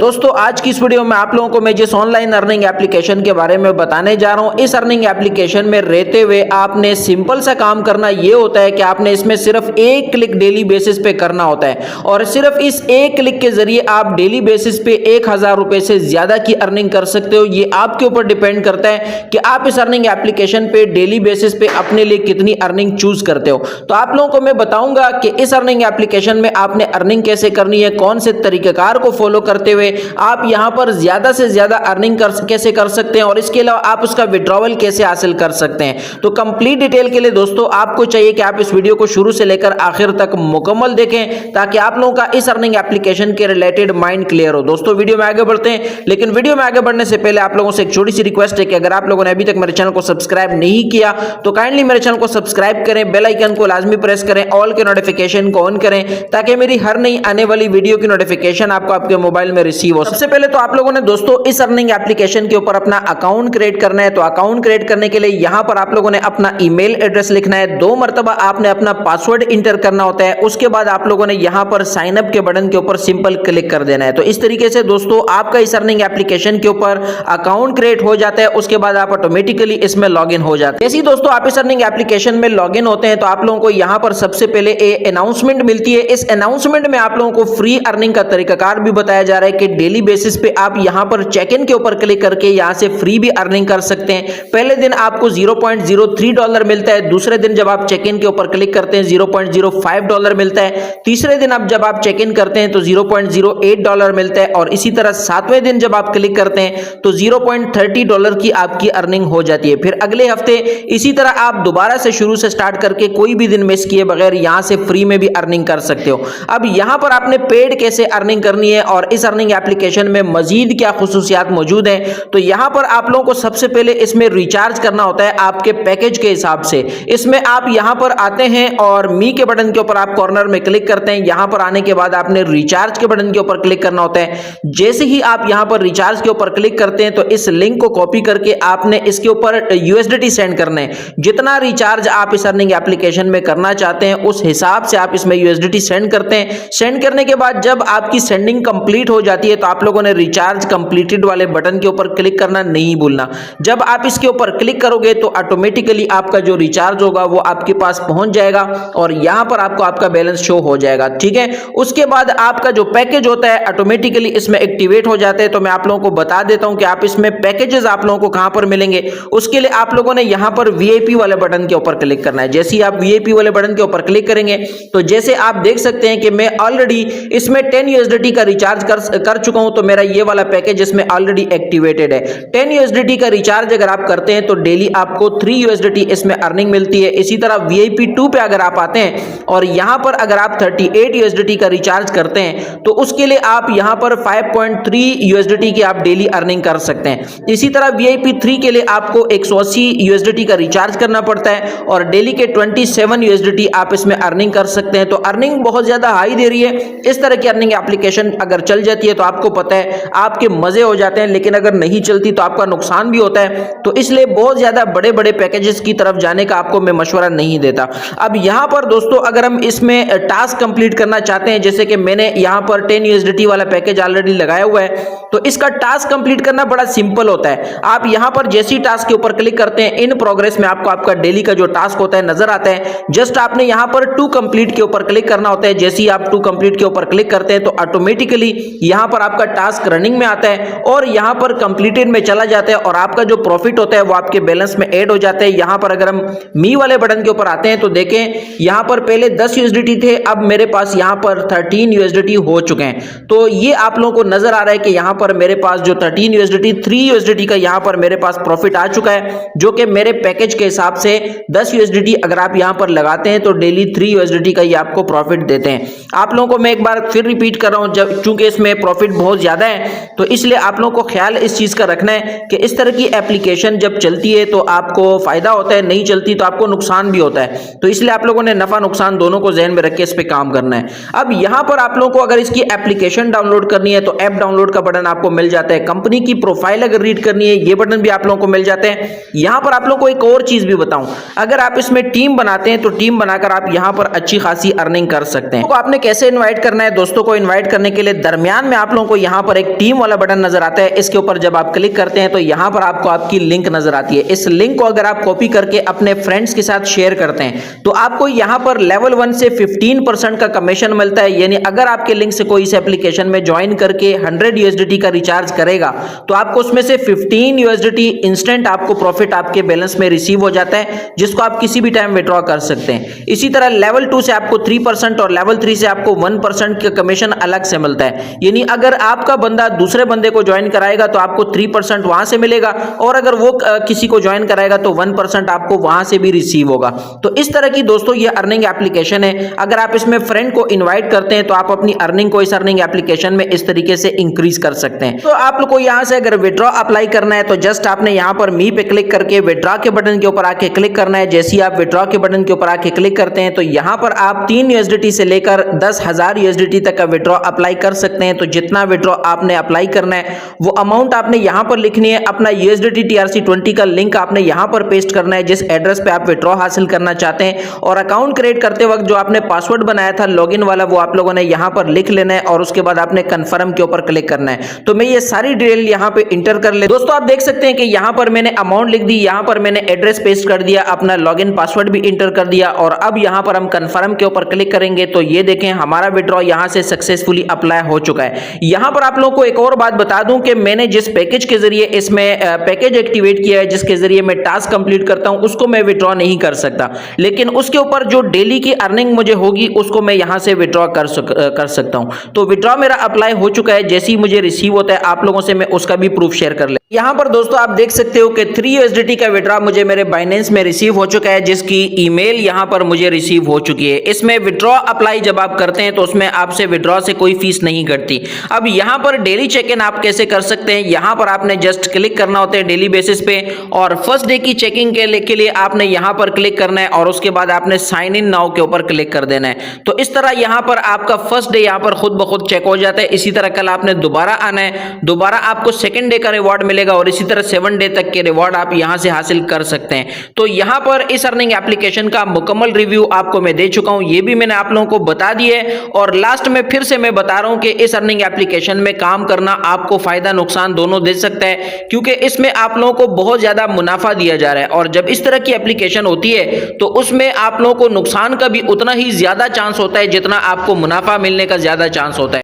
दोस्तों आज की इस वीडियो में आप लोगों को मैं जिस ऑनलाइन अर्निंग एप्लीकेशन के बारे में बताने जा रहा हूं, इस अर्निंग एप्लीकेशन में रहते हुए आपने सिंपल सा काम करना ये होता है कि आपने इसमें सिर्फ एक क्लिक डेली बेसिस पे करना होता है और सिर्फ इस एक क्लिक के जरिए आप डेली बेसिस पे 1000 रुपए से ज्यादा की अर्निंग कर सकते हो। ये आपके ऊपर डिपेंड करता है कि आप इस अर्निंग एप्लीकेशन पे डेली बेसिस पे अपने लिए कितनी अर्निंग चूज करते हो। तो आप लोगों को मैं बताऊंगा कि इस अर्निंग एप्लीकेशन में आपने अर्निंग कैसे करनी है, कौन से तरीकेकार को फॉलो करते हुए आप यहां पर ज्यादा से ज्यादा अर्निंग कैसे कर सकते हैं और इसके अलावा आप उसका विड्रॉवल कैसे हासिल कर सकते हैं। तो कंप्लीट डिटेल के लिए दोस्तों आपको चाहिए कि आप इस वीडियो को शुरू से लेकर आखिर तक मुकम्मल देखें ताकि आप लोगों का इस अर्निंग एप्लीकेशन के रिलेटेड माइंड क्लियर हो। दोस्तों वीडियो में आगे बढ़ते हैं, लेकिन वीडियो में आगे बढ़ने से पहले आप लोगों से एक छोटी सी रिक्वेस्ट है कि अगर आप लोगों ने अभी तक मेरे चैनल को सब्सक्राइब नहीं किया तो काइंडली मेरे चैनल को सब्सक्राइब करें, बेल आइकन को लाजमी प्रेस करें, ऑल के नोटिफिकेशन को ऑन करें ताकि मेरी हर नई आने वाली वीडियो की नोटिफिकेशन आपको आपके मोबाइल में रिसीव हो। सबसे पहले तो आप लोगों ने दोस्तों इस अर्निंग एप्लीकेशन के ऊपर अपना अकाउंट क्रिएट करना है। तो अकाउंट क्रिएट करने के लिए यहां पर आप लोगों ने अपना ईमेल एड्रेस लिखना है, 2 मरतबा आपने अपना पासवर्ड इंटर करना होता है। उसके बाद आप लोगों ने यहां पर साइन अप के बटन के ऊपर सिंपल क्लिक कर देना है। तो इस तरीके से दोस्तों आपका इस अर्निंग एप्लीकेशन के ऊपर अकाउंट क्रिएट हो जाता है। उसके बाद आप ऑटोमेटिकली इसमें लॉगिन हो जाते हैं। जैसे ही दोस्तों आप इस अर्निंग एप्लीकेशन में लॉगिन होते हैं तो आप लोगों को यहां पर सबसे पहले अनाउंसमेंट मिलती है। इस अनाउंसमेंट में आप लोगों को फ्री अर्निंग का तरीकाकार भी बताया जा रहा है कि डेली बेसिस पे आप यहां पर चेक इन के ऊपर क्लिक करके यहां से फ्री भी अर्निंग कर सकते हैं। पहले दिन आपको $0.03 मिलता है, दूसरे दिन जब आप चेक इन के ऊपर क्लिक करते हैं $0.05 मिलता है, तीसरे दिन अब जब आप चेक इन करते हैं तो $0.08 मिलता है और इसी तरह 7वें दिन जब आप क्लिक करते हैं तो $0.30 की आपकी अर्निंग हो जाती है। फिर अगले हफ्ते इसी तरह आप दोबारा से शुरू से स्टार्ट करके कोई भी दिन मिस किए बगैर यहां से फ्री में भी अर्निंग कर सकते हो। अब यहां पर आपने पेड कैसे अर्निंग करनी है और इस अर्निंग एप्लीकेशन में मजीद क्या खुसूसियात मौजूद हैं, तो यहां पर आप लोगों को सबसे पहले इसमें रिचार्ज करना होता है आपके पैकेज के हिसाब से। इसमें आप यहां पर आते हैं और मी के बटन के ऊपर आप कॉर्नर में क्लिक करते हैं। यहां पर आने के बाद आपने रिचार्ज के बटन के ऊपर क्लिक करना होता है। जैसे ही आप यहां पर रिचार्ज के ऊपर क्लिक करते हैं तो इस लिंक को कॉपी करके आपने इसके ऊपर यूएसडीटी सेंड करना है। जितना रिचार्ज आप इस अर्निंग एप्लीकेशन में करना चाहते हैं उस हिसाब से आप इसमें यूएसडीटी सेंड करते हैं। सेंड करने के बाद जब आपकी सेंडिंग कंप्लीट हो जाती है तो आप लोगों ने रिचार्ज कंप्लीटेड वाले बटन के ऊपर क्लिक करना नहीं भूलना। जब आप इसके ऊपर क्लिक करोगे तो ऑटोमेटिकली आपका जो रिचार्ज होगा वो आपके पास पहुंच जाएगा और यहां पर आपको आपका बैलेंस शो हो जाएगा। ठीक है, उसके बाद आपका जो पैकेज होता है ऑटोमेटिकली इसमें एक्टिवेट हो जाते हैं। तो मैं आप लोगों को बता देता हूं कि आप इसमें पैकेजेस आप लोगों को कहां पर मिलेंगे। उसके लिए आप लोगों ने यहां पर वीआईपी वाले बटन के ऊपर क्लिक करना है। जैसे ही आप वीआईपी वाले बटन के ऊपर क्लिक करेंगे तो जैसे आप देख सकते हैं कि मैं ऑलरेडी इसमें 10 यूएसडीटी का रिचार्ज कर चुका हूं। तो मेरा ये वाला पैकेज इसमें ऑलरेडी एक्टिवेटेड है। 10 यूएसडीटी का रिचार्ज अगर आप करते हैं तो डेली आपको 3 यूएसडीटी इसमें अर्निंग मिलती है। इसी तरह वीआईपी 2 पे अगर आप आते हैं और यहां पर अगर आप 38 यूएसडीटी का रिचार्ज करते हैं तो उसके लिए आप यहां पर 5.3 यूएसडीटी की आप डेली अर्निंग कर सकते हैं। इसी तरह वीआईपी 3 के लिए आपको 180 यूएसडीटी का रिचार्ज करना पड़ता है और डेली के 27 यूएसडीटी आप इसमें अर्निंग कर सकते हैं। तो अर्निंग बहुत ज्यादा हाई दे रही है। इस तरह की अर्निंग एप्लीकेशन अगर चल जाती है तो आपको पता है आपके मजे हो जाते हैं, लेकिन अगर नहीं चलती तो आपका नुकसान भी होता है। तो इसलिए बहुत ज्यादा बड़े बड़े पैकेजेस की तरफ जाने का आपको मैं मशवरा नहीं देता। अब यहां पर दोस्तों अगर हम इसमें टास्क कंप्लीट करना चाहते हैं, जैसे कि मैंने यहां पर 10 यूएसडीटी वाला पैकेज ऑलरेडी लगाया हुआ है, तो इसका टास्क कंप्लीट करना बड़ा सिंपल होता है। आप यहां पर जैसी टास्क के ऊपर क्लिक करते हैं इन प्रोग्रेस में आपको आपका डेली का जो टास्क होता है नजर आता है। जस्ट आपने यहां पर 2 कंप्लीट के ऊपर क्लिक करना होता है। जैसे ही आप 2 कंप्लीट के ऊपर क्लिक करते हैं तो ऑटोमेटिकली यहां पर आपका टास्क रनिंग में आता है और यहां पर कंप्लीटेड में चला जाता है और आपका जो प्रॉफिट होता है वो आपके बैलेंस में ऐड हो जाता है। यहां पर अगर हम मी वाले बटन के ऊपर आते हैं तो देखें यहां पर पहले 10 यूएसडीटी थे, अब मेरे पास यहां पर 13 यूएसडीटी हो चुके हैं। तो ये आप लोगों को नजर आ रहा है कि यहां पर मेरे पास जो 13 यूएसडीटी 3 यूएसडीटी का यहां पर मेरे पास प्रॉफिट आ चुका है, जो कि मेरे पैकेज के हिसाब से 10 यूएसडीटी अगर आप यहां पर लगाते हैं तो डेली 3 यूएसडीटी का ये आपको प्रॉफिट देते हैं। आप लोगों को मैं एक बार फिर रिपीट कर रहा हूं, जब चूंकि इसमें प्रॉफिट बहुत ज्यादा है तो इसलिए आप लोगों को ख्याल इस चीज का रखना है कि इस तरह की एप्लीकेशन जब चलती है तो आपको फायदा होता है, नहीं चलती तो आपको नुकसान भी होता है। तो इसलिए आप लोगों ने नफा नुकसान दोनों को ज़हन में रख के इस पे काम करना है। अब यहां पर आप लोगों को अगर इसकी एप्लीकेशन डाउनलोड करनी है तो ऐप डाउनलोड का बटन आपको मिल जाता है। कंपनी की प्रोफाइल अगर रीड करनी है ये बटन भी आप लोगों को मिल जाते हैं। यहां पर आप लोगों को एक और चीज भी बताऊं, अगर आप इसमें टीम बनाते हैं तो टीम बनाकर आप यहां पर अच्छी खासी अर्निंग कर सकते हैं। तो आपने कैसे इन्वाइट करना है, दोस्तों को इन्वाइट करने के लिए दरमियान में आप आप लोगों को यहाँ पर एक टीम वाला बटन नजर आता है। इसके ऊपर जब आप क्लिक करते हैं तो यहाँ पर आपको आपकी लिंक नजर आती है। इस लिंक को अगर आप कॉपी करके अपने फ्रेंड्स के साथ शेयर करते हैं तो आपको यहाँ पर लेवल 1 से 15% का कमीशन मिलता है। यानी अगर आपके लिंक से कोई इस एप्लीकेशन में ज्वाइन करके 100 USDT का रिचार्ज करेगा तो आपको उसमें से 15 USDT इंस्टेंट आपको प्रॉफिट आपके बैलेंस में रिसीव हो जाता है, जिसको आप किसी भी टाइम विड्रॉ कर सकते हैं। इसी तरह लेवल 2 से आपको 3% और लेवल 3 से आपको 1% का कमीशन अलग से मिलता है। यानी अगर आपका बंदा दूसरे बंदे को ज्वाइन कराएगा तो आपको 3% वहां से मिलेगा, और अगर वो किसी को ज्वाइन कराएगा तो 1% आपको वहां से भी रिसीव होगा। तो इस तरह की दोस्तों ये अर्निंग एप्लीकेशन है। अगर आप इसमें फ्रेंड को इनवाइट करते हैं तो आप अपनी अर्निंग को इस अर्निंग एप्लीकेशन में इस तरीके से इंक्रीज कर सकते हैं। तो आप लोग को यहां से अगर विड्रॉ अप्लाई करना है तो जस्ट आपने यहां पर मी पे क्लिक करके विड्रॉ के बटन के ऊपर आके क्लिक करना है। जैसे ही आप विड्रॉ के बटन के ऊपर आके क्लिक करते हैं तो यहां पर आप 3 USDT से लेकर 10,000 USDT तक का विड्रॉ अप्लाई कर सकते हैं। तो जितना विड्रॉ आपने अप्लाई करना है वो अमाउंट आपने यहां पर लिखनी है। अपना USDT TRC20 का लिंक आपने यहां पर पेस्ट करना है जिस एड्रेस पे आप विड्रॉ हासिल करना चाहते हैं, और अकाउंट क्रिएट करते वक्त जो आपने पासवर्ड बनाया था लॉगिन वाला वो आप लोगों ने यहां पर लिख लेना है, और उसके बाद आपने कंफर्म के ऊपर क्लिक करना है। तो मैं ये सारी डिटेल यहां पे इंटर कर ले। दोस्तों आप देख सकते हैं कि यहां पर मैंने अमाउंट लिख दी, यहां पर मैंने एड्रेस पेस्ट कर दिया, अपना लॉगिन पासवर्ड भी इंटर कर दिया, और अब यहां पर हम कंफर्म के ऊपर क्लिक करेंगे तो ये देखें हमारा विड्रॉ यहां से सक्सेसफुली अप्लाई हो चुका है। यहां पर आप लोगों को एक और बात बता दूं कि मैंने जिस पैकेज के जरिए इसमें पैकेज एक्टिवेट किया है, जिसके जरिए मैं टास्क कंप्लीट करता हूं, उसको मैं विड्रॉ नहीं कर सकता, लेकिन उसके ऊपर जो डेली की अर्निंग मुझे होगी उसको मैं यहां से विड्रॉ कर सकता हूं। तो विड्रॉ मेरा अप्लाई हो चुका है। जैसे ही मुझे रिसीव होता है आप लोगों से मैं उसका भी प्रूफ शेयर कर ले। यहां पर दोस्तों आप देख सकते हो कि 3 USDT का विड्रॉ मुझे मेरे बाइनेंस में रिसीव हो चुका है, जिसकी ईमेल यहां पर मुझे रिसीव हो चुकी है। इसमें विड्रॉ अप्लाई जब आप करते हैं तो उसमें आपसे विड्रॉ से कोई फीस नहीं कटती। अब यहां पर डेली चेक इन आप कैसे कर सकते हैं, यहां पर आपने जस्ट क्लिक करना होता है डेली बेसिस पे, और फर्स्ट डे की चेकिंग के लिए आपने यहां पर क्लिक करना है, और उसके बाद आपने साइन इन नाउ के ऊपर क्लिक कर देना है। तो इस तरह यहां पर आपका फर्स्ट डे यहां पर खुद ब खुद चेक हो जाता है। इसी तरह कल आपने दोबारा आना है, दोबारा आपको सेकंड डे का रिवॉर्ड मिलेगा, और इसी तरह 7 डे तक के रिवॉर्ड आप यहां से हासिल कर सकते हैं। तो यहां पर इस अर्निंग एप्लीकेशन का मुकम्मल रिव्यू आपको मैं दे चुका हूं, ये भी मैंने आप लोगों को बता दिया है, और लास्ट में फिर से मैं बता रहा हूं कि इस अर्निंग एप्लीकेशन में काम करना आपको फायदा नुकसान दोनों दे सकता है, क्योंकि इसमें आप लोगों को बहुत ज्यादा मुनाफा दिया जा रहा है, और जब इस तरह की एप्लीकेशन होती है तो उसमें आप लोगों को नुकसान का भी उतना ही ज्यादा चांस होता है जितना आपको मुनाफा मिलने का ज्यादा चांस होता है।